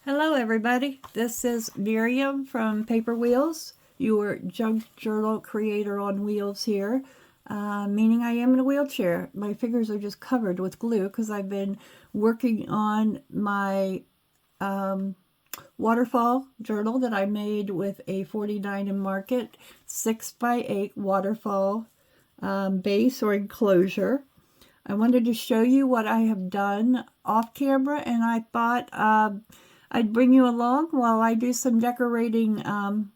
Hello everybody, this is Miriam from Paper Wheels, your junk journal creator on wheels here, meaning I am in a wheelchair. My fingers are just covered with glue because I've been working on my Waterfall journal that I made with a 49 in Market 6x8 Waterfall base or enclosure. I wanted to show you what I have done off camera, and I thought I'd bring you along while I do some decorating on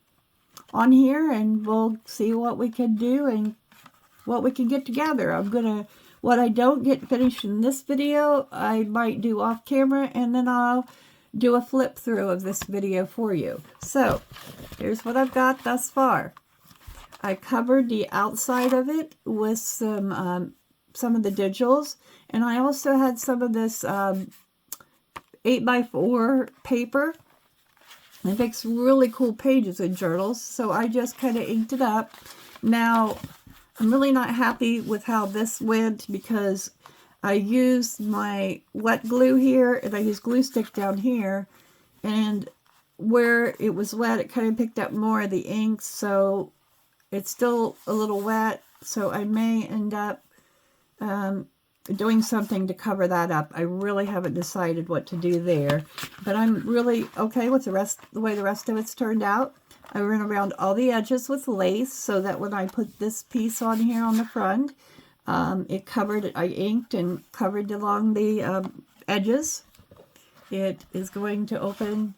here, and we'll see what we can do and what we can get together. What I don't get finished in this video, I might do off camera, and then I'll do a flip through of this video for you. So here's what I've got thus far. I covered the outside of it with some of the digitals, and I also had some of this 8x4 paper. It makes really cool pages in journals, so I just kind of inked it up. Now, I'm really not happy with how this went because I used my wet glue here, and I used glue stick down here, and where it was wet, it kind of picked up more of the ink, so it's still a little wet, so I may end up doing something to cover that up. I really haven't decided what to do there, but I'm really okay with the way the rest of it's turned out. I ran around all the edges with lace so that when I put this piece on here on the front, it covered, I inked and covered along the edges. It is going to open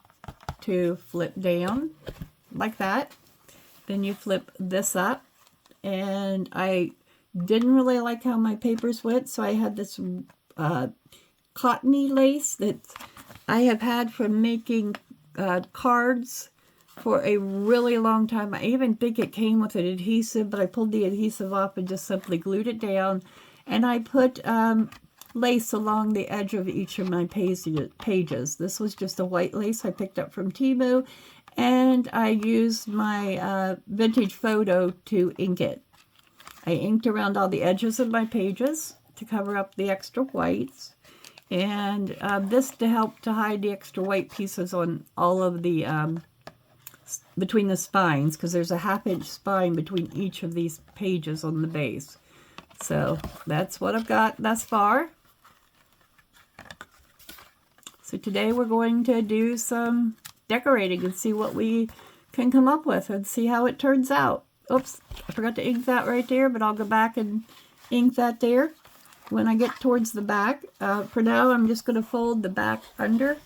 to flip down like that. Then you flip this up, and I didn't really like how my papers went, so I had this cottony lace that I have had from making cards for a really long time. I even think it came with an adhesive, but I pulled the adhesive off and just simply glued it down, and I put lace along the edge of each of my pages. This was just a white lace I picked up from Temu, and I used my vintage photo to ink it. I inked around all the edges of my pages to cover up the extra whites, and this to help to hide the extra white pieces on all of the between the spines, because there's a 1/2 inch spine between each of these pages on the base. So that's what I've got thus far. So today we're going to do some decorating and see what we can come up with and see how it turns out. Oops, I forgot to ink that right there, but I'll go back and ink that there when I get towards the back. For now, I'm just going to fold the back under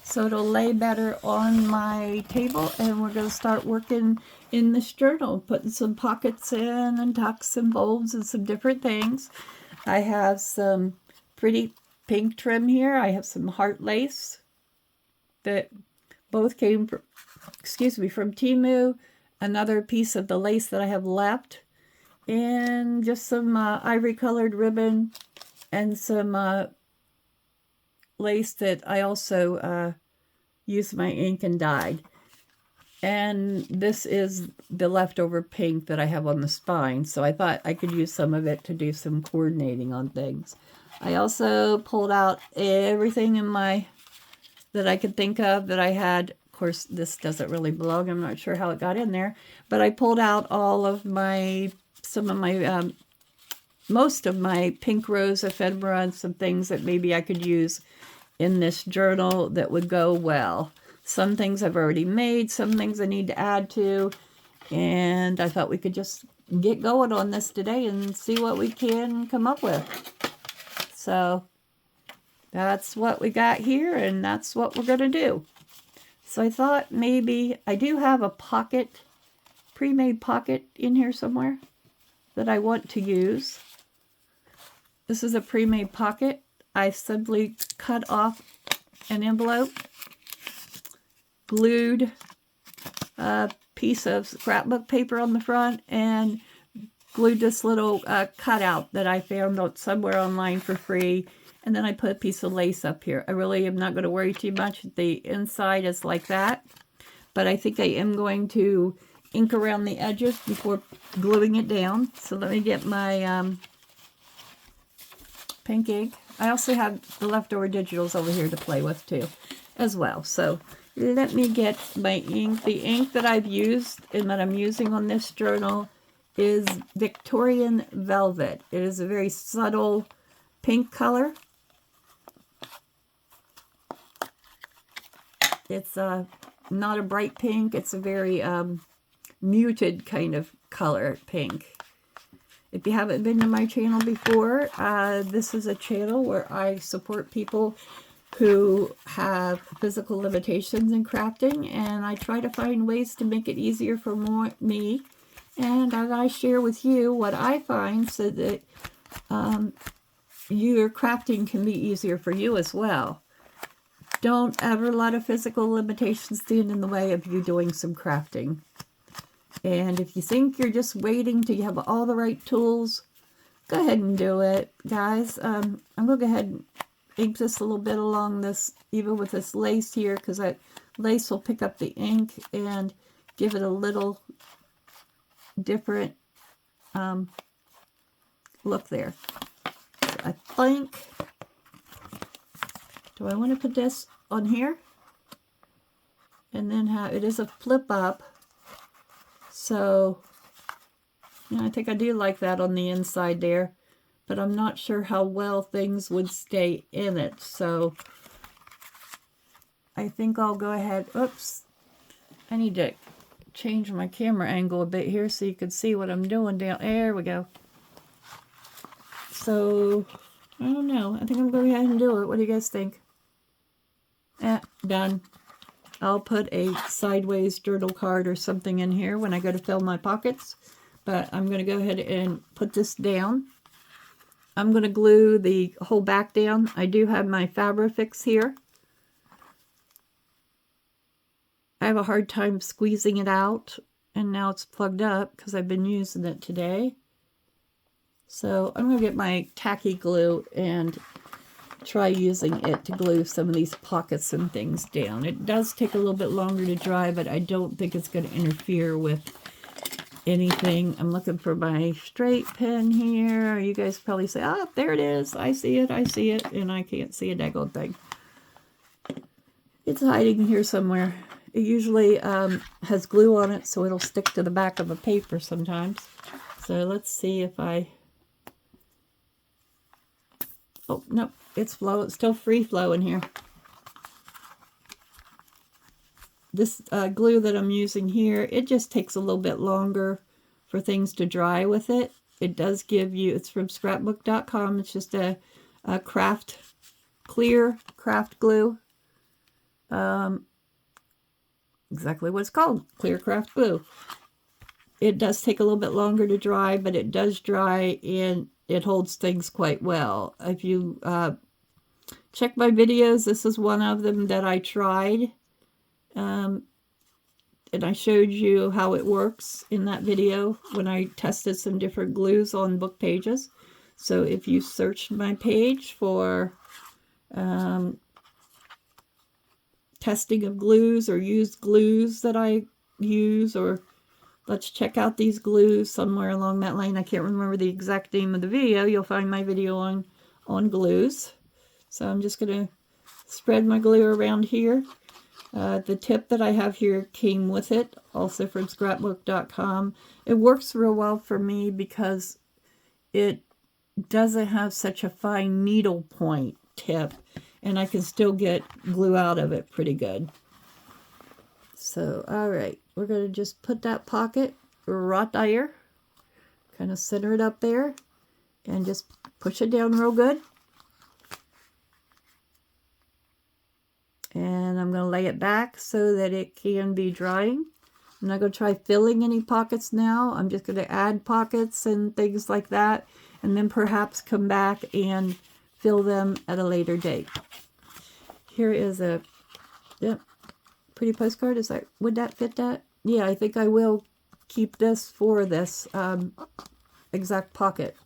so it'll lay better on my table, and we're going to start working in this journal, putting some pockets in and tucks and folds and some different things. I have some pretty pink trim here. I have some heart lace that both came from, from Temu. Another piece of the lace that I have left, and just some ivory colored ribbon and some lace that I also used my ink and dyed. And this is the leftover pink that I have on the spine, so I thought I could use some of it to do some coordinating on things. I also pulled out everything in that I could think of that I had. Of course, this doesn't really belong. I'm not sure how it got in there, but I pulled out all of most of my pink rose ephemera and some things that maybe I could use in this journal that would go well. Some things I've already made, some things I need to add to, and I thought we could just get going on this today and see what we can come up with. So that's what we got here, and that's what we're going to do. So I thought maybe I do have a pocket, pre-made pocket in here somewhere that I want to use. This is a pre-made pocket. I simply cut off an envelope, glued a piece of scrapbook paper on the front, and glued this little cutout that I found somewhere online for free. And then I put a piece of lace up here. I really am not going to worry too much. The inside is like that. But I think I am going to ink around the edges before gluing it down. So let me get my pink ink. I also have the leftover digitals over here to play with too. as well. So let me get my ink. The ink that I've used and that I'm using on this journal is Victorian Velvet. It is a very subtle pink color. It's not a bright pink. It's a very muted kind of color pink. If you haven't been to my channel before, this is a channel where I support people who have physical limitations in crafting, and I try to find ways to make it easier for me, and I share with you what I find so that your crafting can be easier for you as well. Don't ever let a physical limitation stand in the way of you doing some crafting. And if you think you're just waiting till you have all the right tools, go ahead and do it, guys. I'm going to go ahead and ink this a little bit along this, even with this lace here, because that lace will pick up the ink and give it a little different look there. So I think, do I want to put this on here? And then have, it is a flip up. So, yeah, I think I do like that on the inside there, but I'm not sure how well things would stay in it. So, I think I'll go ahead. Oops. I need to change my camera angle a bit here so you can see what I'm doing down. There we go. So, I don't know. I think I'm going to go ahead and do it. What do you guys think? Done. I'll put a sideways journal card or something in here when I go to fill my pockets. But I'm going to go ahead and put this down. I'm going to glue the whole back down. I do have my Fabrifix here. I have a hard time squeezing it out. And now it's plugged up because I've been using it today. So I'm going to get my tacky glue and try using it to glue some of these pockets and things down. It does take a little bit longer to dry, but I don't think it's going to interfere with anything. I'm looking for my straight pen here. You guys probably say, oh, there it is. I see it, and I can't see a daggone thing. It's hiding here somewhere. It usually has glue on it, so it'll stick to the back of a paper sometimes. So let's see if I... Oh, no. It's still free flowing here. This glue that I'm using here, it just takes a little bit longer for things to dry with it. It does give you, it's from scrapbook.com. It's just a clear craft glue. Exactly what it's called, clear craft glue. It does take a little bit longer to dry, but it does dry and it holds things quite well. If you check my videos, this is one of them that I tried. And I showed you how it works in that video when I tested some different glues on book pages. So if you search my page for testing of glues or used glues that I use, or let's check out these glues somewhere along that line. I can't remember the exact name of the video. You'll find my video on glues. So I'm just going to spread my glue around here. The tip that I have here came with it, also from scrapbook.com. It works real well for me because it doesn't have such a fine needle point tip, and I can still get glue out of it pretty good. So, all right, we're going to just put that pocket right there, kind of center it up there, and just push it down real good. And I'm going to lay it back so that it can be drying. I'm not going to try filling any pockets now. I'm just going to add pockets and things like that, and then perhaps come back and fill them at a later date. Here is a pretty postcard. Is that, would that fit that? Yeah, I think I will keep this for this exact pocket.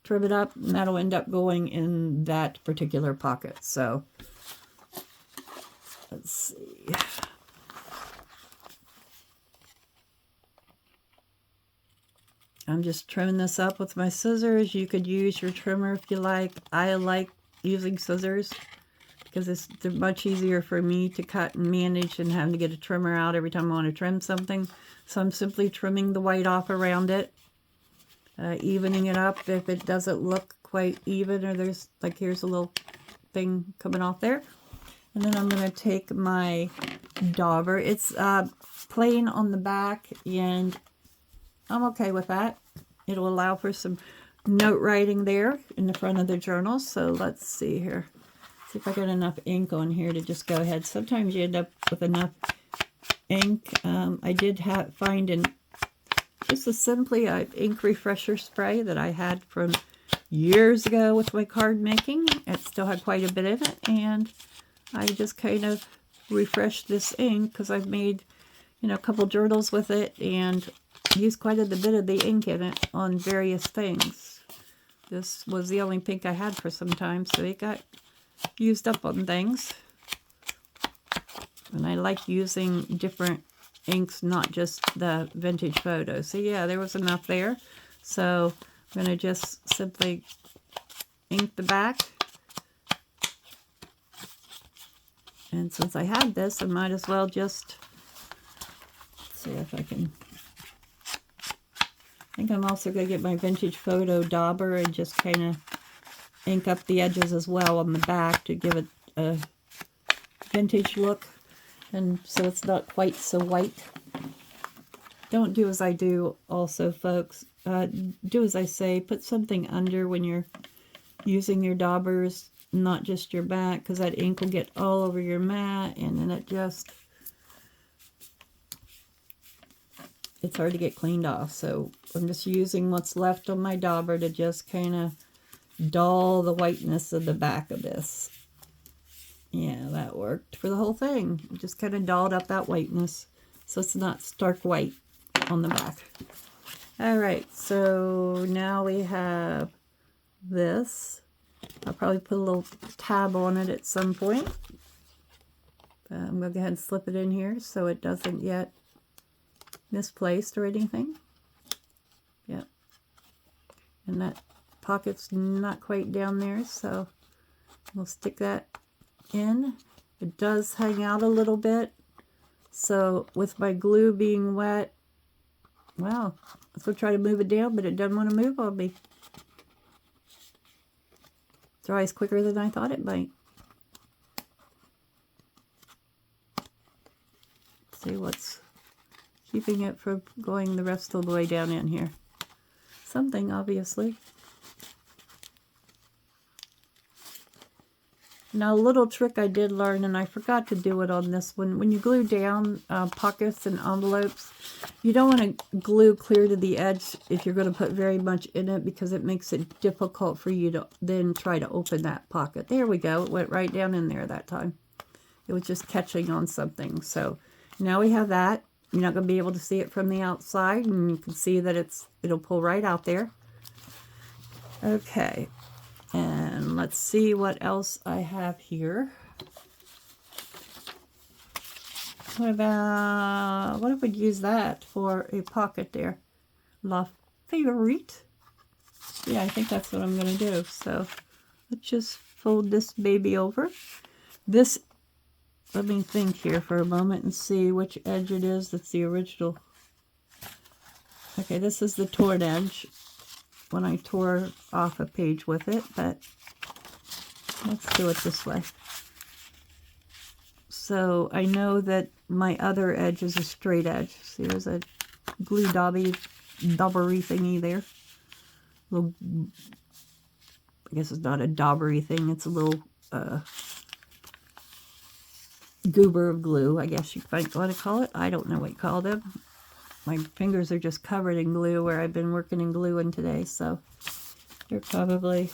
Trim it up, and that'll end up going in that particular pocket. So let's see. I'm just trimming this up with my scissors. You could use your trimmer if you like. I like using scissors because they're much easier for me to cut and manage than having to get a trimmer out every time I want to trim something. So I'm simply trimming the white off around it, evening it up if it doesn't look quite even, or there's like, here's a little thing coming off there. And then I'm going to take my dauber. It's plain on the back, and I'm okay with that. It'll allow for some note writing there in the front of the journal. So let's see here. See if I got enough ink on here to just go ahead. Sometimes you end up with enough ink. I did find just simply an ink refresher spray that I had from years ago with my card making. It still had quite a bit in it, and I just kind of refreshed this ink because I've made, you know, a couple journals with it and used quite a bit of the ink in it on various things. This was the only pink I had for some time, so it got used up on things. And I like using different inks, not just the vintage photo. So yeah, there was enough there. So I'm going to just simply ink the back. And since I had this, I might as well just see if I can. I think I'm also going to get my vintage photo dauber and just kind of ink up the edges as well on the back to give it a vintage look, and so it's not quite so white. Don't do as I do also, folks. Do as I say. Put something under when you're using your daubers, not just your back, because that ink will get all over your mat, and then it's hard to get cleaned off. So I'm just using what's left on my dauber to just kind of dull the whiteness of the back of this. Yeah, that worked for the whole thing. Just kind of dulled up that whiteness so it's not stark white on the back. All right, so now we have this. I'll probably put a little tab on it at some point. I'm going to go ahead and slip it in here so it doesn't get misplaced or anything. Yep. And that pocket's not quite down there, so we'll stick that in. It does hang out a little bit, so with my glue being wet, well, let's go try to move it down, but it doesn't want to move on me. Dries quicker than I thought it might. Let's see what's keeping it from going the rest of the way down in here. Something, obviously. Now, a little trick I did learn, and I forgot to do it on this one. When you glue down pockets and envelopes, you don't want to glue clear to the edge if you're going to put very much in it, because it makes it difficult for you to then try to open that pocket. There we go. It went right down in there that time. It was just catching on something. So now we have that. You're not going to be able to see it from the outside, and you can see that it'll pull right out there. Okay. And let's see what else I have here. What if we'd use that for a pocket there? La favorite. Yeah, I think that's what I'm going to do. So let's just fold this baby over. This, let me think here for a moment and see which edge it is that's the original. Okay, this is the torn edge when I tore off a page with it, but let's do it this way. So I know that my other edge is a straight edge. See, there's a glue daubery thingy there. Little, I guess it's not a daubery thing. It's a little goober of glue, I guess you might want to call it. I don't know what you call them. My fingers are just covered in glue where I've been working and gluing today, so they're probably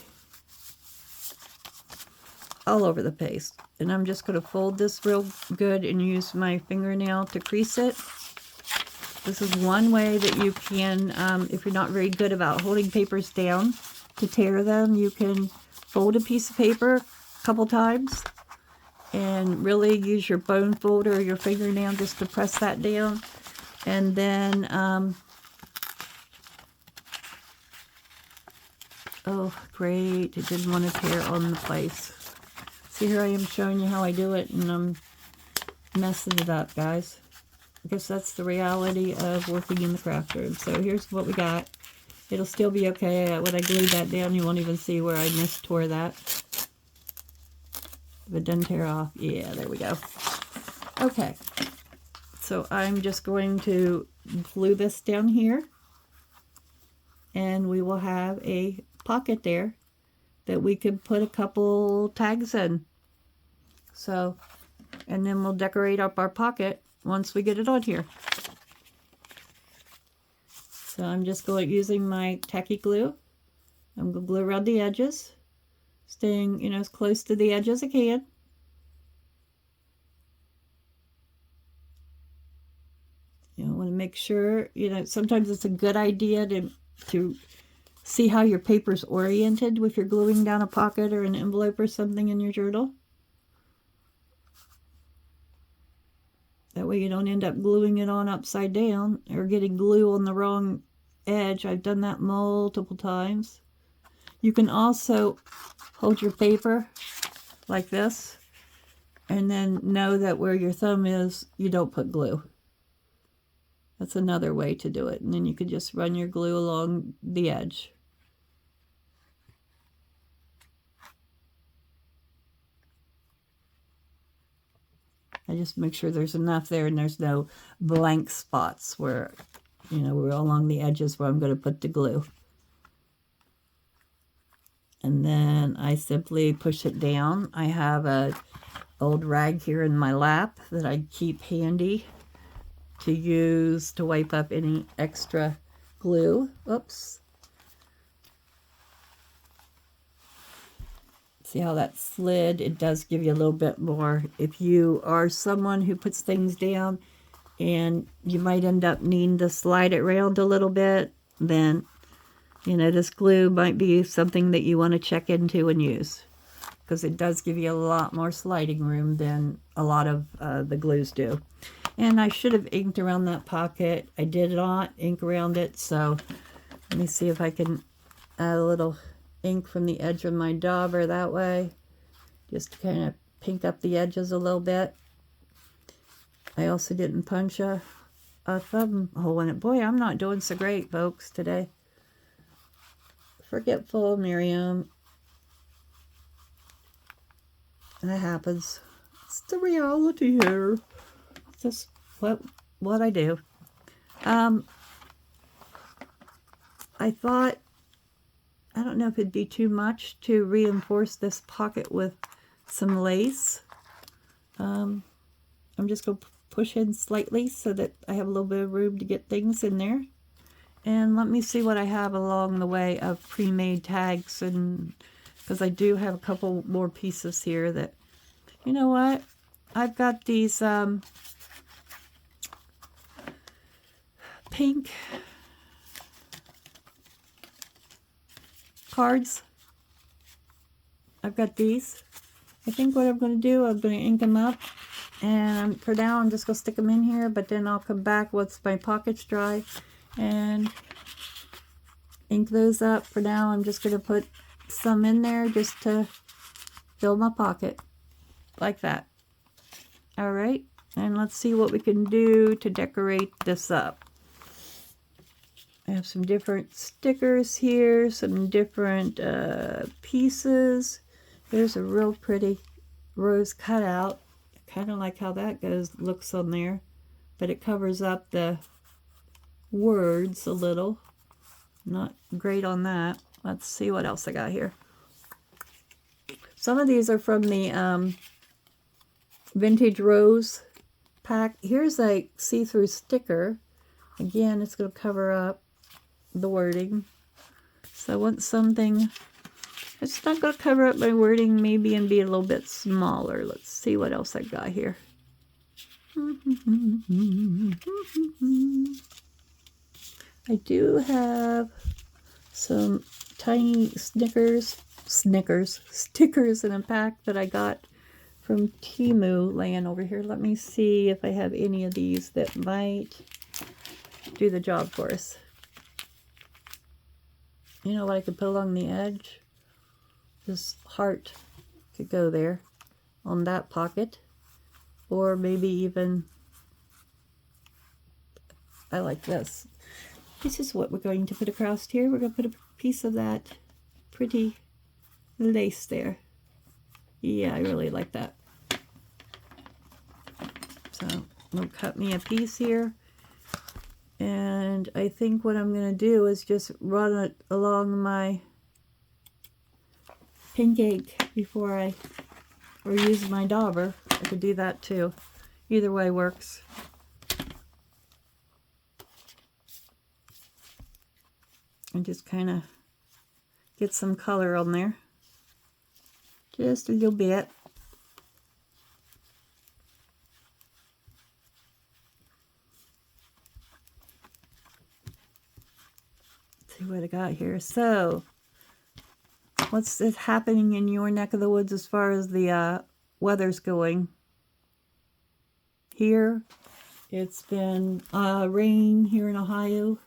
all over the paste. And I'm just going to fold this real good and use my fingernail to crease it. This is one way that you can, if you're not very good about holding papers down to tear them, you can fold a piece of paper a couple times and really use your bone folder or your fingernail just to press that down. And then, oh, great, it didn't want to tear on the place. See, here I am showing you how I do it, and I'm messing it up, guys. I guess that's the reality of working in the craft room. So here's what we got. It'll still be okay. When I glue that down, you won't even see where I mistore that. If it doesn't tear off. Yeah, there we go. Okay. So I'm just going to glue this down here. And we will have a pocket there that we could put a couple tags in. So, and then we'll decorate up our pocket once we get it on here. So I'm just going using my tacky glue. I'm going to glue around the edges, staying, you know, as close to the edge as I can. You know, want to make sure, you know, sometimes it's a good idea to see how your paper's oriented if you're gluing down a pocket or an envelope or something in your journal. That way you don't end up gluing it on upside down or getting glue on the wrong edge. I've done that multiple times. You can also hold your paper like this and then know that where your thumb is, you don't put glue. That's another way to do it. And then you could just run your glue along the edge. I just make sure there's enough there and there's no blank spots where, you know, we're along the edges where I'm going to put the glue. And then I simply push it down. I have a old rag here in my lap that I keep handy to use to wipe up any extra glue. Oops. See how that slid? It does give you a little bit more. If you are someone who puts things down and you might end up needing to slide it around a little bit, then, you know, this glue might be something that you want to check into and use, because it does give you a lot more sliding room than a lot of the glues do. And I should have inked around that pocket. I did not ink around it, so let me see if I can add a little ink from the edge of my dauber that way, just to kind of pink up the edges a little bit. I also didn't punch a thumb hole in it. Boy, I'm not doing so great, folks, today. Forgetful, Miriam. That happens. It's the reality here. It's just what I do. I thought, I don't know if it'd be too much to reinforce this pocket with some lace. I'm just going to push in slightly so that I have a little bit of room to get things in there. And let me see what I have along the way of pre-made tags, and because I do have a couple more pieces here that, you know what? I've got these pink cards. I've got these. I think what I'm going to do, I'm going to ink them up, and for now I'm just going to stick them in here, but then I'll come back once my pocket's dry and ink those up. For now I'm just going to put some in there just to fill my pocket like that. Alright, and let's see what we can do to decorate this up. I have some different stickers here, some different pieces. There's a real pretty rose cutout. Kind of like how that looks on there, but it covers up the words a little. Not great on that. Let's see what else I got here. Some of these are from the Vintage Rose pack. Here's a see-through sticker. Again, it's going to cover up the wording. So I want something, it's not going to cover up my wording maybe and be a little bit smaller. Let's see what else I got here. I do have some tiny stickers in a pack that I got from Temu laying over here. Let me see if I have any of these that might do the job for us. You know what I could put along the edge? This heart could go there. on that pocket, or maybe even, I like this. This is what we're going to put across here. We're going to put a piece of that pretty lace there. Yeah, I really like that. So I'll cut me a piece here. And I think what I'm going to do is just run it along my pink ink before or use my dauber. I could do that too. Either way works. And just kind of get some color on there. Just a little bit. Let's see what I got here. So, what's happening in your neck of the woods as far as the weather's going? Here, it's been rain here in Ohio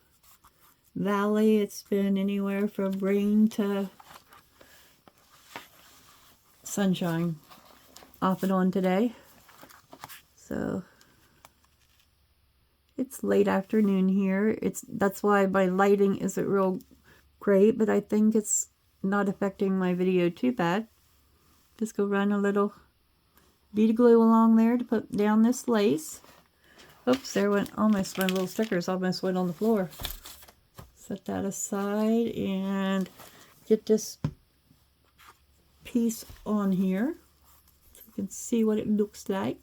Valley. It's been anywhere from rain to sunshine off and on today. So it's late afternoon here. That's why my lighting isn't real great, but I think it's not affecting my video too bad. Just go run a little bead of glue along there to put down this lace. Oops, there went almost, my little stickers almost went on the floor. Set that aside and get this piece on here so you can see what it looks like.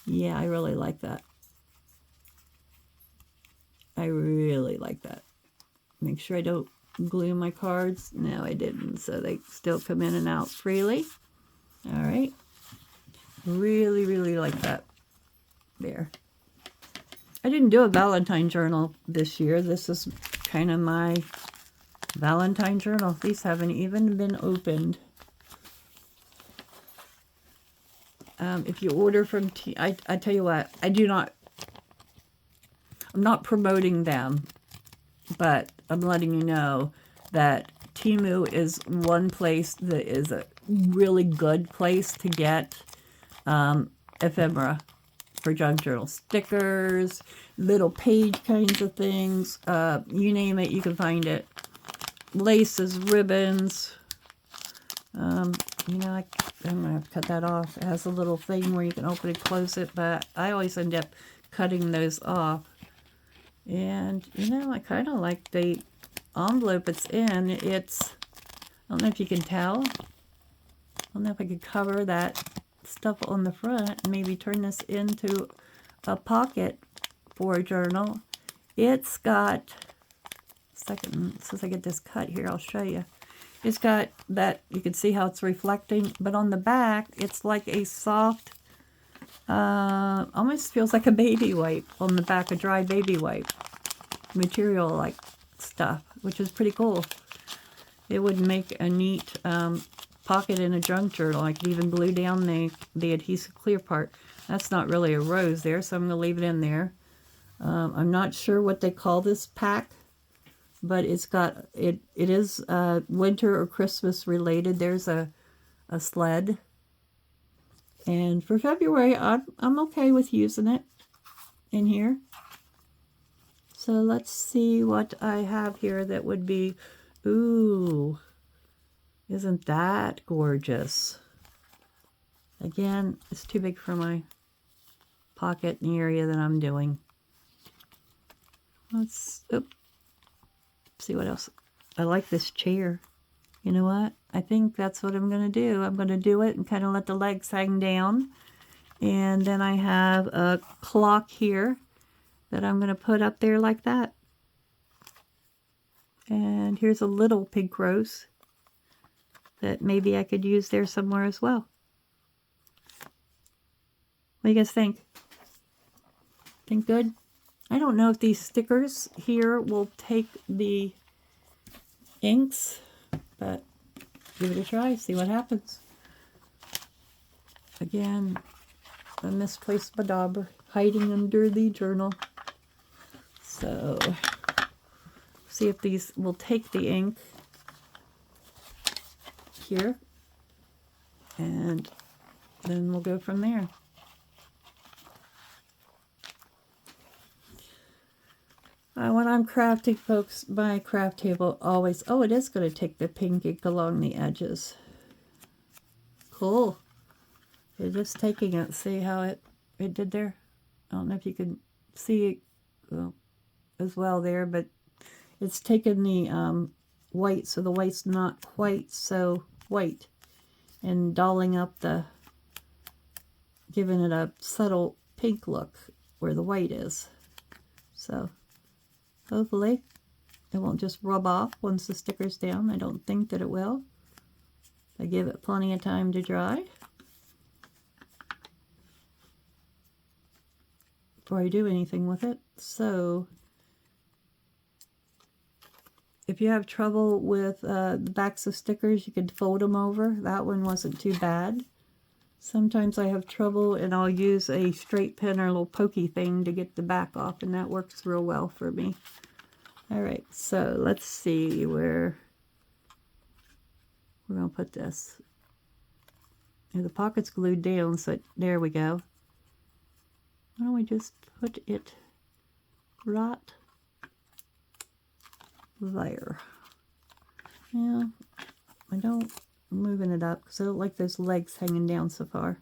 Yeah, I really like that. I really like that. Make sure I don't glue my cards. No, I didn't, so they still come in and out freely. All right. Really, really like that. There. I didn't do a Valentine journal this year. This is kind of my Valentine journal. These haven't even been opened. If you order from I tell you what, I'm not promoting them, but I'm letting you know that Temu is one place that is a really good place to get ephemera for junk journal. Stickers, little page kinds of things, you name it, you can find it. Laces, ribbons. You know, I'm going to have to cut that off. It has a little thing where you can open and close it, but I always end up cutting those off. And, you know, I kind of like the envelope it's in. I don't know if you can tell. I don't know if I could cover that stuff on the front and maybe turn this into a pocket for a journal. It's got, since I get this cut here, I'll show you. It's got that, you can see how it's reflecting, but on the back, it's like a soft, almost feels like a baby wipe on the back, a dry baby wipe material like stuff, which is pretty cool. It would make a neat pocket in a junk journal. I could even glue down the adhesive clear part. That's not really a rose there, so I'm going to leave it in there. I'm not sure what they call this pack, but it is winter or Christmas related. There's a sled. And for February, I'm okay with using it in here. So let's see what I have here that would be, ooh, isn't that gorgeous? Again, it's too big for my pocket in the area that I'm doing. Let's see what else. I like this chair. You know what? I think that's what I'm going to do. I'm going to do it and kind of let the legs hang down. And then I have a clock here that I'm going to put up there like that. And here's a little pink rose that maybe I could use there somewhere as well. What do you guys think? Think good? I don't know if these stickers here will take the inks, but give it a try, see what happens. Again, I misplaced my dauber hiding under the journal. So, see if these will take the ink here. And then we'll go from there. When I'm crafting, folks, my craft table always, oh, it is going to take the pink ink along the edges. Cool. You're just taking it. See how it did there? I don't know if you can see it as well there, but it's taken the white, so the white's not quite so white, and dolling up giving it a subtle pink look where the white is. So hopefully it won't just rub off once the sticker's down. I don't think that it will. I give it plenty of time to dry before I do anything with it. So if you have trouble with the backs of stickers, you could fold them over. That one wasn't too bad. Sometimes I have trouble and I'll use a straight pen or a little pokey thing to get the back off, and that works real well for me. Alright, so let's see where we're going to put this. And the pocket's glued down, so there we go. Why don't we just put it right there. Yeah, I'm moving it up because I don't like those legs hanging down so far.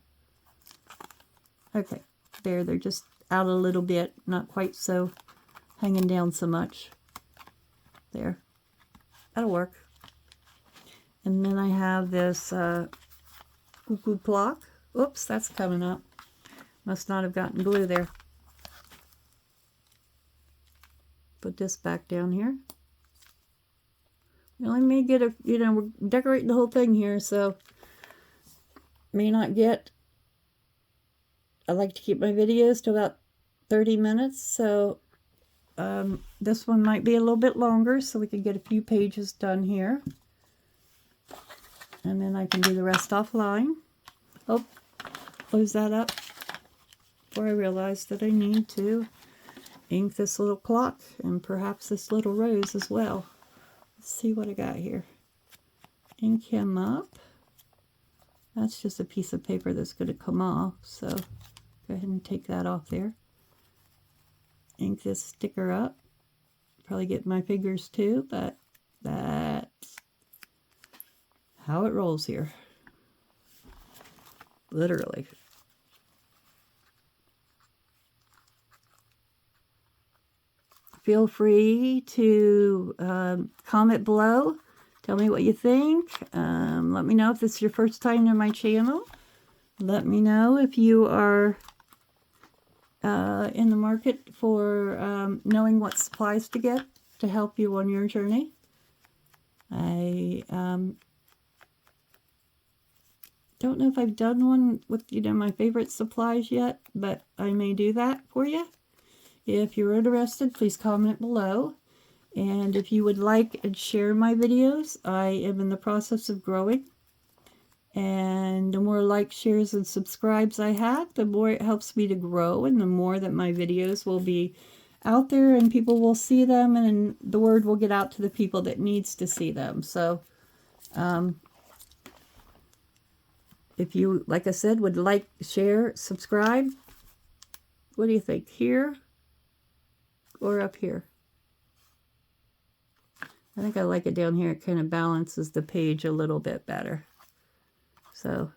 Okay, they're just out a little bit, not quite so hanging down so much. There, that'll work. And then I have this cuckoo clock. Oops, that's coming up. Must not have gotten glue there. Put this back down here. Well, I may get we're decorating the whole thing here, so may not get, I like to keep my videos to about 30 minutes, so this one might be a little bit longer, so we can get a few pages done here. And then I can do the rest offline. Oh, close that up before I realize that I need to ink this little clock and perhaps this little rose as well. Let's see what I got here. Ink him up. That's just a piece of paper that's going to come off, so go ahead and take that off there. Ink this sticker up. Probably get my fingers too, but that's how it rolls here. Literally. Feel free to comment below. Tell me what you think. Let me know if this is your first time to my channel. Let me know if you are in the market for knowing what supplies to get to help you on your journey. I don't know if I've done one with my favorite supplies yet, but I may do that for you. If you're interested, please comment below. And if you would like and share my videos, I am in the process of growing. And the more likes, shares, and subscribes I have, the more it helps me to grow, and the more that my videos will be out there and people will see them, and the word will get out to the people that needs to see them. So if you, like I said, would like, share, subscribe, what do you think? Here or up here? I think I like it down here. It kind of balances the page a little bit better. So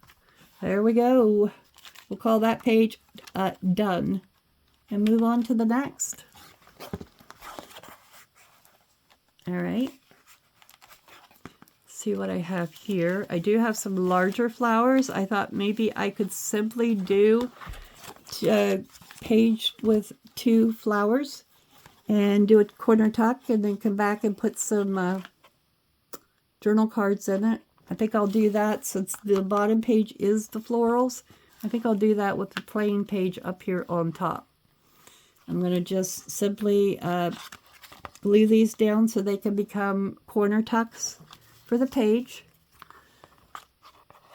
there we go. We'll call that page done and move on to the next. All right. See what I have here. I do have some larger flowers. I thought maybe I could simply do a page with 2 flowers and do a corner tuck and then come back and put some journal cards in it. I think I'll do that since the bottom page is the florals. I think I'll do that with the plain page up here on top. I'm going to just simply glue these down so they can become corner tucks for the page,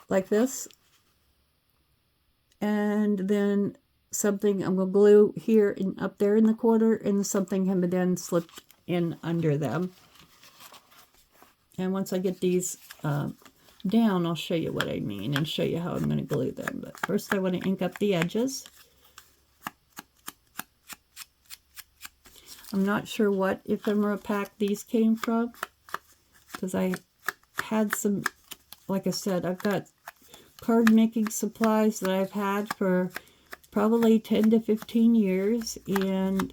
like this. And then something I'm going to glue here and up there in the corner, and something can be then slipped in under them. And once I get these down, I'll show you what I mean and show you how I'm going to glue them. But first I want to ink up the edges. I'm not sure what ephemera pack these came from, because I had some, like I said, I've got card making supplies that I've had for probably 10 to 15 years, and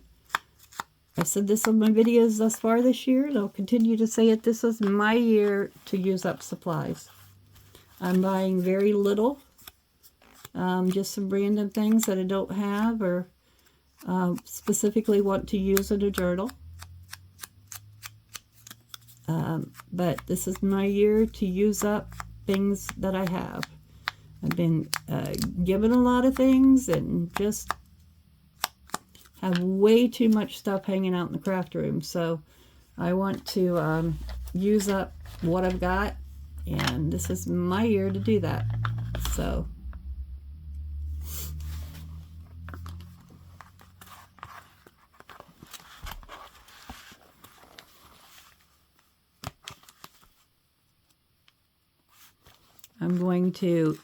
I've said this on my videos thus far this year, and I'll continue to say it. This is my year to use up supplies. I'm buying very little, just some random things that I don't have or specifically want to use in a journal. But this is my year to use up things that I have. I've been given a lot of things and just have way too much stuff hanging out in the craft room. So I want to use up what I've got, and this is my year to do that. So I'm going to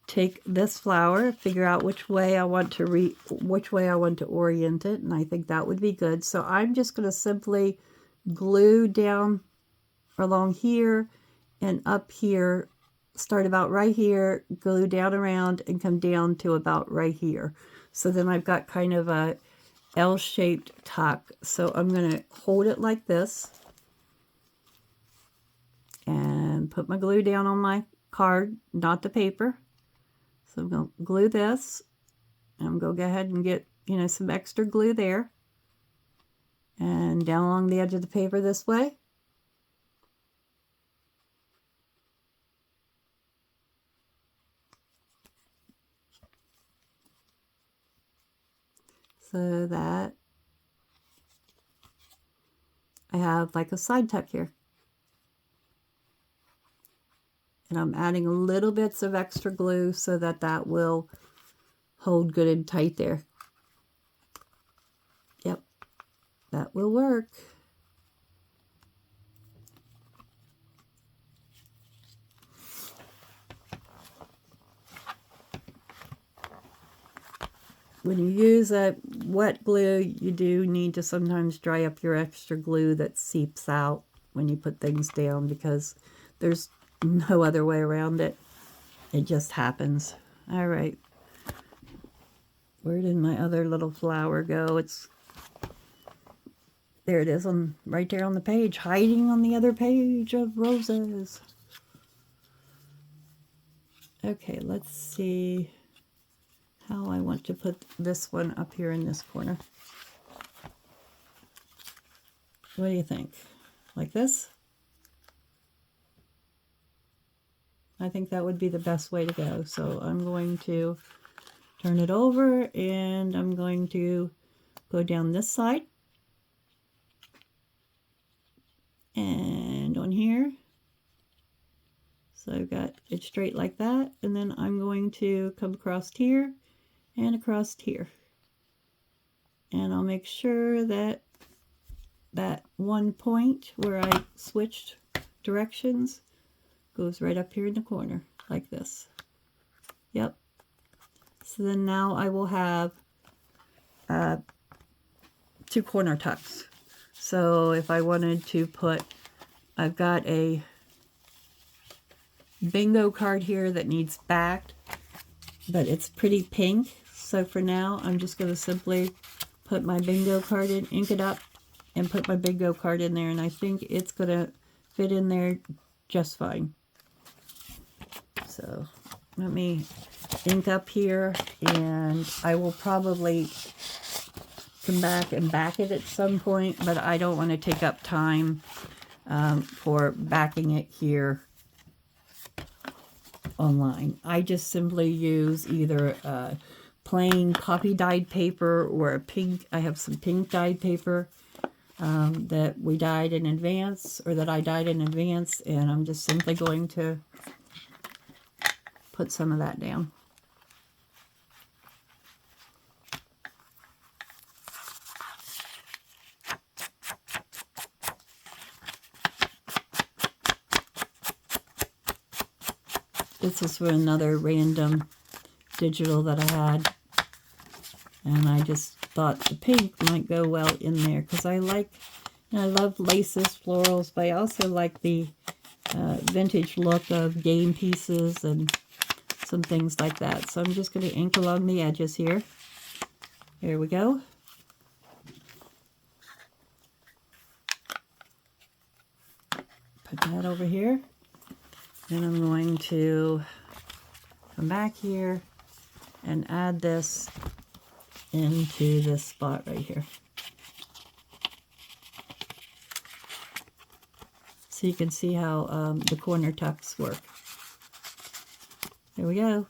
take this flower, figure out which way I want to orient it, and I think that would be good. So I'm just going to simply glue down along here and up here, start about right here, glue down around and come down to about right here. So then I've got kind of a L-shaped tuck. So I'm going to hold it like this and put my glue down on my card, not the paper. So I'm going to glue this, and I'm going to go ahead and get, some extra glue there, and down along the edge of the paper this way. So that I have like a side tuck here. And I'm adding a little bits of extra glue so that that will hold good and tight there. Yep, that will work. When you use a wet glue, you do need to sometimes dry up your extra glue that seeps out when you put things down, because there's no other way around it. It just happens. All right. Where did my other little flower go? There it is, right there on the page, hiding on the other page of roses. Okay, let's see how I want to put this one up here in this corner. What do you think? Like this? I think that would be the best way to go. So I'm going to turn it over, and I'm going to go down this side and on here. So I've got it straight like that, and then I'm going to come across here and across here. And I'll make sure that that one point where I switched directions goes right up here in the corner, like this. Yep. So then now I will have 2 corner tucks. So if I wanted to put, I've got a bingo card here that needs backed, but it's pretty pink. So for now, I'm just going to simply put my bingo card in, ink it up, and put my bingo card in there, and I think it's going to fit in there just fine. So let me ink up here, and I will probably come back and back it at some point, but I don't want to take up time for backing it here online. I just simply use either plain copy dyed paper or a pink. I have some pink dyed paper that we dyed in advance, or that I dyed in advance, and I'm just simply going to put some of that down. This is for another random digital that I had. And I just thought the pink might go well in there because I like, I love laces, florals, but I also like the vintage look of game pieces and some things like that. So I'm just going to ink along the edges here. Here we go. Put that over here. Then I'm going to come back here and add this into this spot right here. So you can see how the corner tucks work. There we go.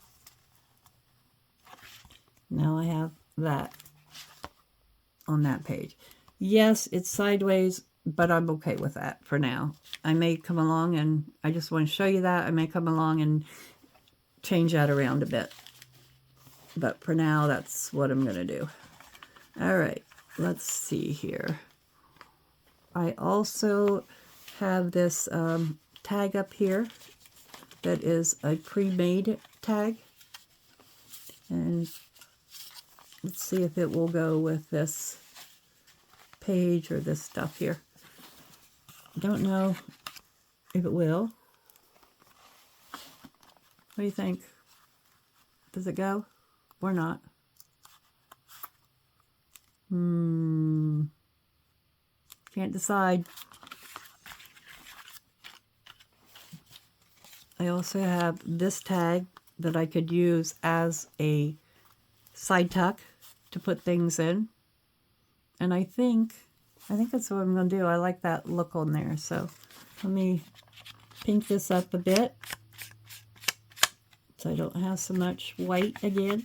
Now I have that on that page. Yes, it's sideways, but I'm okay with that for now. I may come along and I just want to show you that. I may come along and change that around a bit. But for now, that's what I'm going to do. All right, let's see here. I also have this tag up here that is a pre-made tag. And let's see if it will go with this page or this stuff here. Don't know if it will. What do you think? Does it go or not? Can't decide. I also have this tag that I could use as a side tuck to put things in. And I think that's what I'm going to do. I like that look on there. So let me pink this up a bit so I don't have so much white again.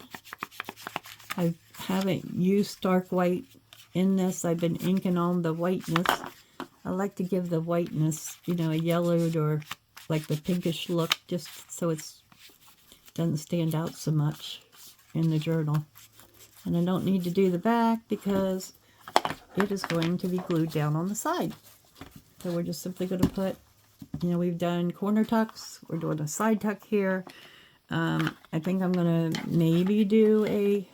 I haven't used dark white in this. I've been inking on the whiteness. I like to give the whiteness, you know, a yellowed or like the pinkish look, just so it doesn't stand out so much in the journal. And I don't need to do the back because it is going to be glued down on the side. So we're just simply going to put, you know, we've done corner tucks. We're doing a side tuck here. I think I'm going to maybe do a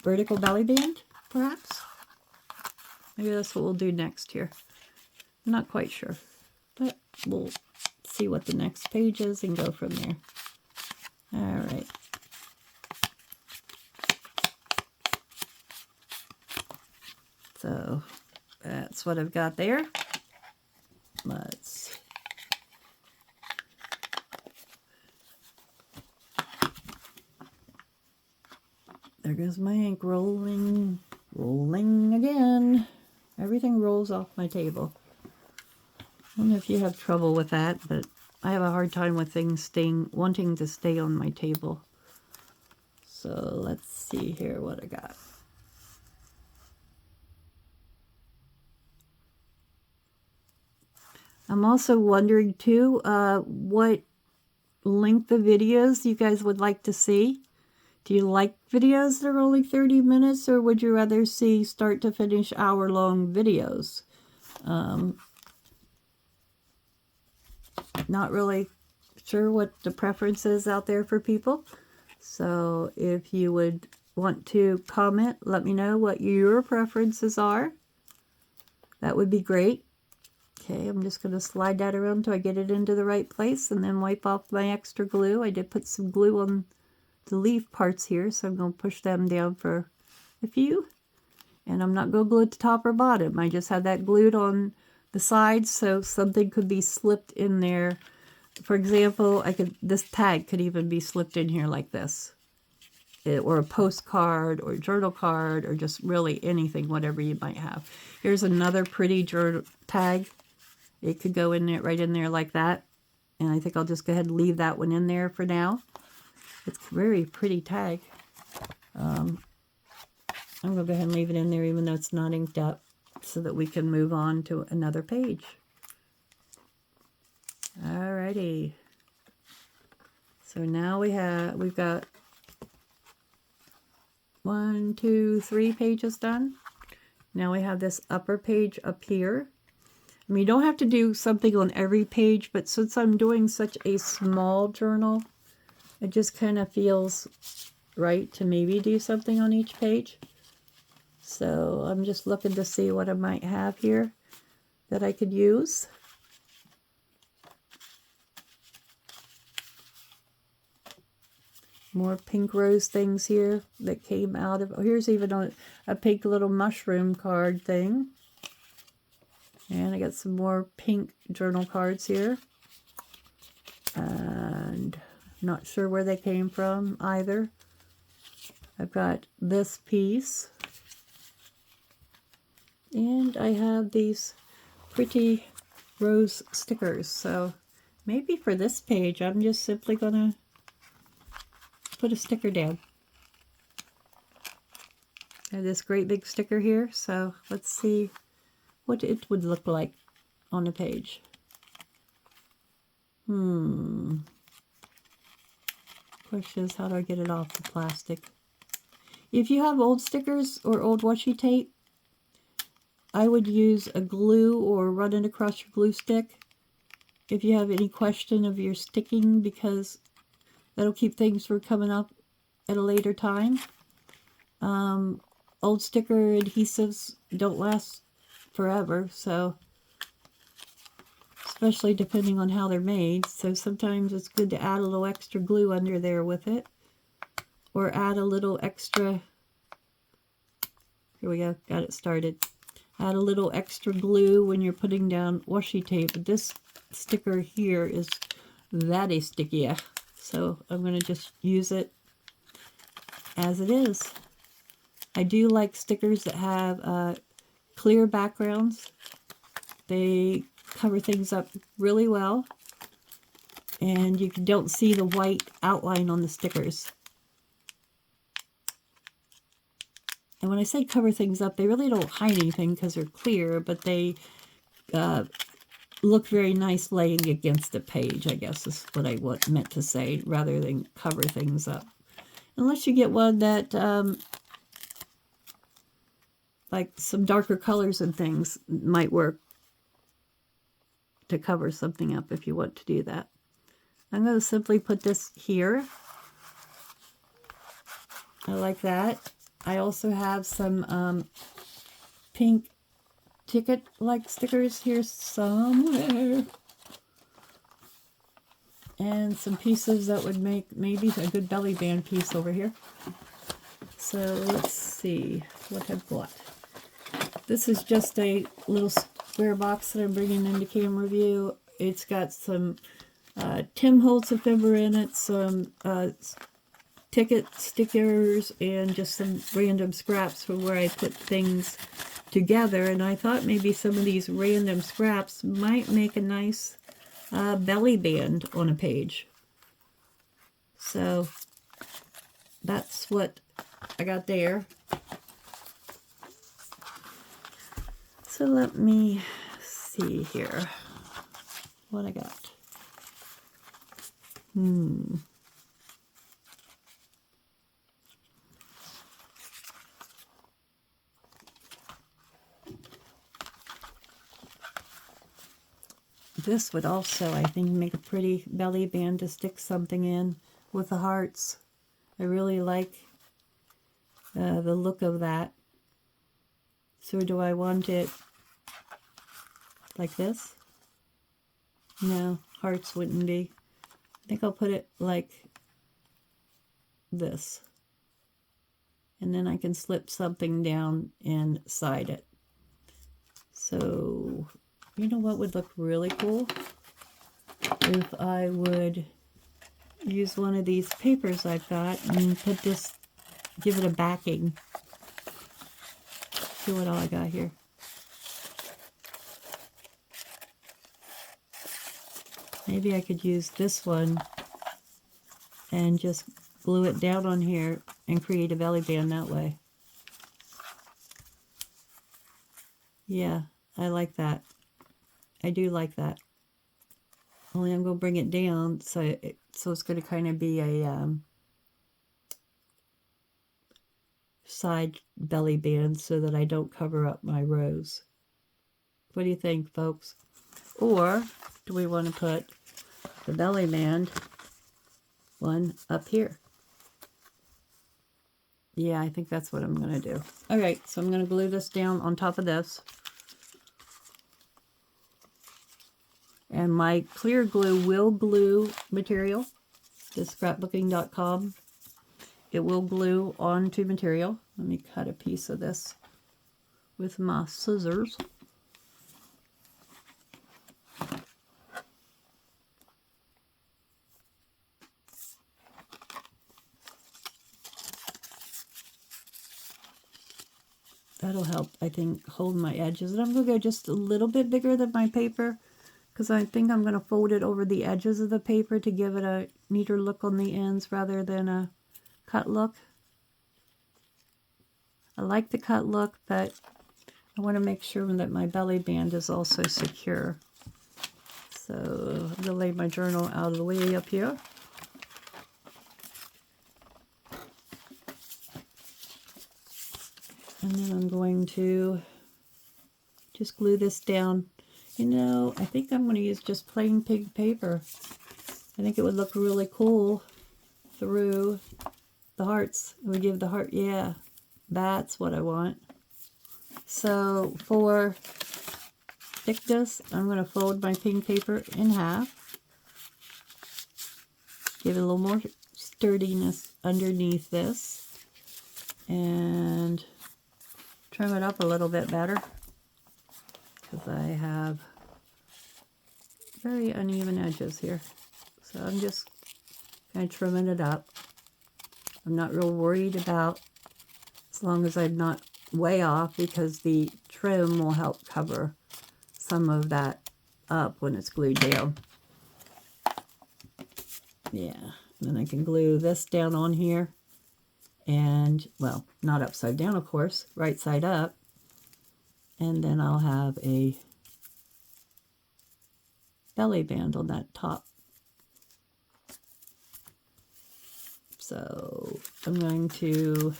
vertical belly band, perhaps. Maybe that's what we'll do next here. I'm not quite sure, but we'll see what the next page is and go from there. All right. So that's what I've got there. There goes my ink rolling again. Everything rolls off my table. I don't know if you have trouble with that, but I have a hard time with things wanting to stay on my table. So let's see here what I got. I'm also wondering too, what length of videos you guys would like to see. Do you like videos that are only 30 minutes, or would you rather see start to finish hour-long videos? Not really sure what the preference is out there for people. So if you would want to comment, let me know what your preferences are. That would be great. Okay, I'm just going to slide that around until I get it into the right place and then wipe off my extra glue. I did put some glue on the leaf parts here, so I'm going to push them down for a few. And I'm not going to glue at the top or bottom. I just have that glued on the sides so something could be slipped in there. For example, this tag could even be slipped in here like this. Or a postcard or a journal card or just really anything, whatever you might have. Here's another pretty journal tag. It could go in there, right in there like that. And I think I'll just go ahead and leave that one in there for now. It's a very pretty tag. I'm going to go ahead and leave it in there even though it's not inked up so that we can move on to another page. Alrighty. So now we've got 1, 2, 3 pages done. Now we have this upper page up here. I mean, you don't have to do something on every page, but since I'm doing such a small journal, it just kind of feels right to maybe do something on each page. So I'm just looking to see what I might have here that I could use. More pink rose things here that came out of, oh, here's even a pink little mushroom card thing. And I got some more pink journal cards here. And not sure where they came from either. I've got this piece. And I have these pretty rose stickers. So maybe for this page, I'm just simply going to put a sticker down. I have this great big sticker here. So let's see what it would look like on a page. Question is, how do I get it off the plastic? If you have old stickers or old washi tape, I would use a glue or run it across your glue stick if you have any question of your sticking, because that'll keep things from coming up at a later time. Old sticker adhesives don't last forever, so especially depending on how they're made. So sometimes it's good to add a little extra glue under there with it, or add a little extra, here we go, got it started. Add a little extra glue when you're putting down washi tape. But this sticker here is very sticky, so I'm going to just use it as it is. I do like stickers that have clear backgrounds. They cover things up really well, and you don't see the white outline on the stickers. And when I say cover things up, they really don't hide anything because they're clear, but they look very nice laying against the page, I guess is what I meant to say, rather than cover things up. Unless you get one that, like some darker colors and things might work to cover something up if you want to do that. I'm going to simply put this here. I like that. I also have some pink ticket-like stickers here somewhere. And some pieces that would make maybe a good belly band piece over here. So let's see what I've got. This is just a little square box that I'm bringing into camera view. It's got some Tim Holtz ephemera in it, some ticket stickers, and just some random scraps from where I put things together. And I thought maybe some of these random scraps might make a nice belly band on a page. So that's what I got there. So let me see here what I got. This would also, I think, make a pretty belly band to stick something in with the hearts. I really like the look of that. So do I want it like this? No, hearts wouldn't be. I think I'll put it like this. And then I can slip something down inside it. So, you know what would look really cool? If I would use one of these papers I've got and put this, give it a backing. See what all I got here. Maybe I could use this one and just glue it down on here and create a belly band that way. Yeah, I like that. I do like that. Only I'm going to bring it down so it's going to kind of be a side belly band so that I don't cover up my rows. What do you think, folks? Or do we want to put the belly band one up here? Yeah, I think that's what I'm going to do. All right, so I'm going to glue this down on top of this. And my clear glue will glue material. This scrapbooking.com. It will glue onto material. Let me cut a piece of this with my scissors. That'll help, I think, hold my edges. And I'm going to go just a little bit bigger than my paper because I think I'm going to fold it over the edges of the paper to give it a neater look on the ends rather than a cut look. I like the cut look, but I want to make sure that my belly band is also secure. So I'm going to lay my journal out of the way up here. And then I'm going to just glue this down. You know, I think I'm going to use just plain pink paper. I think it would look really cool through the hearts. It would give the heart, yeah, that's what I want. So for thickness, I'm going to fold my pink paper in half. Give it a little more sturdiness underneath this. And trim it up a little bit better because I have very uneven edges here. So I'm just kind of trimming it up. I'm not real worried about, as long as I'm not way off, because the trim will help cover some of that up when it's glued down. Yeah, and then I can glue this down on here. And, well, not upside down, of course, right side up. And then I'll have a belly band on that top. So I'm going to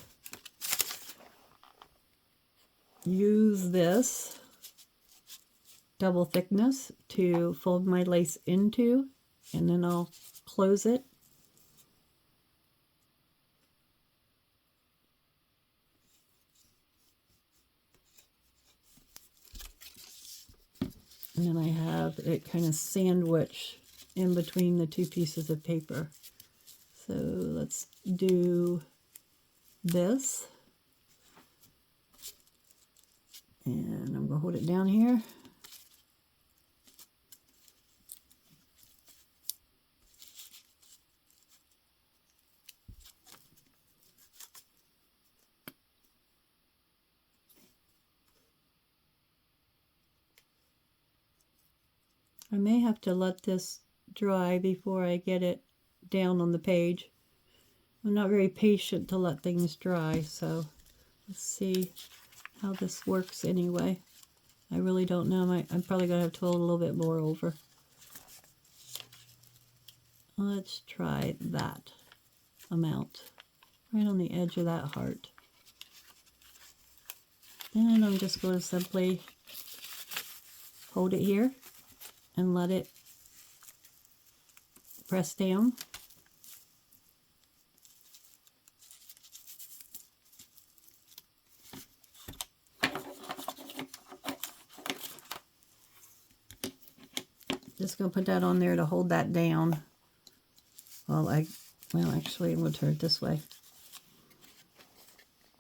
use this double thickness to fold my lace into, and then I'll close it. And then I have it kind of sandwiched in between the two pieces of paper. So let's do this. And I'm going to hold it down here. I may have to let this dry before I get it down on the page. I'm not very patient to let things dry, so let's see how this works anyway. I really don't know. I'm probably going to have to fold a little bit more over. Let's try that amount right on the edge of that heart. Then I'm just going to simply hold it here and let it press down. Just going to put that on there to hold that down. Well, actually, I'm going to turn it this way.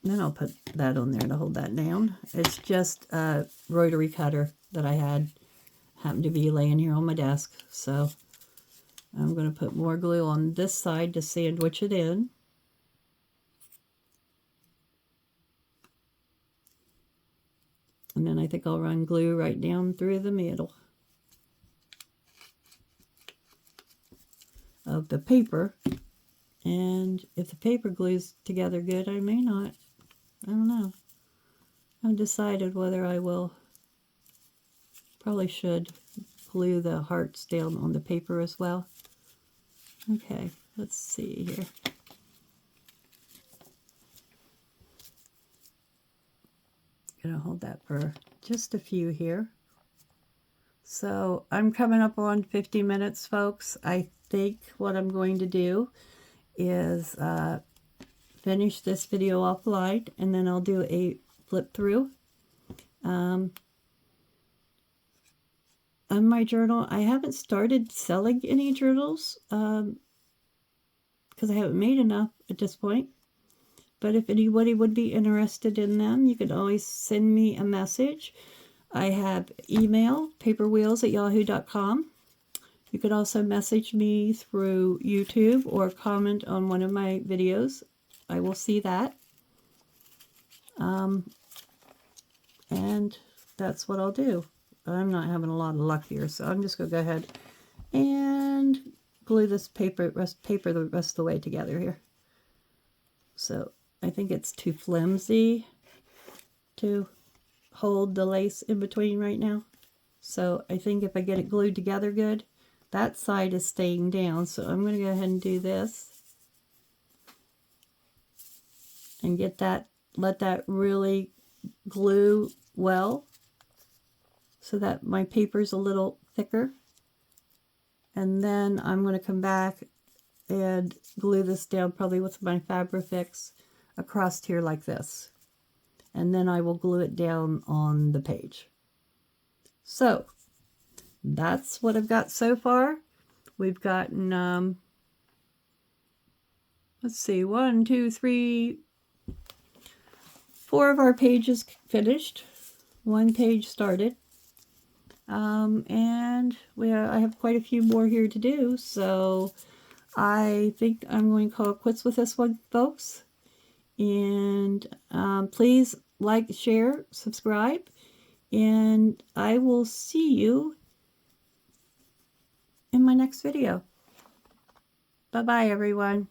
Then I'll put that on there to hold that down. It's just a rotary cutter that I happened to be laying here on my desk. So I'm going to put more glue on this side to sandwich it in. And then I think I'll run glue right down through the middle of the paper. And if the paper glues together good, I may not. I don't know. I haven't decided whether I will. Probably should glue the hearts down on the paper as well. Okay, let's see here. Gonna hold that for just a few here. So I'm coming up on 50 minutes, folks. I think what I'm going to do is finish this video off light, and then I'll do a flip through. On my journal, I haven't started selling any journals because I haven't made enough at this point. But if anybody would be interested in them, you can always send me a message. I have email, paperwheels@yahoo.com. You could also message me through YouTube or comment on one of my videos. I will see that. And that's what I'll do. I'm not having a lot of luck here, so I'm just going to go ahead and glue this paper the rest of the way together here. So I think it's too flimsy to hold the lace in between right now. So I think if I get it glued together good, that side is staying down. So I'm going to go ahead and do this and get that, let that really glue well so that my paper's a little thicker. And then I'm going to come back and glue this down probably with my Fabrifix across here like this. And then I will glue it down on the page. So that's what I've got so far. We've gotten, let's see, 1, 2, 3, 4 of our pages finished. 1 page started. And I have quite a few more here to do, so I think I'm going to call it quits with this one, folks. And please like, share, subscribe, and I will see you in my next video. Bye-bye, everyone.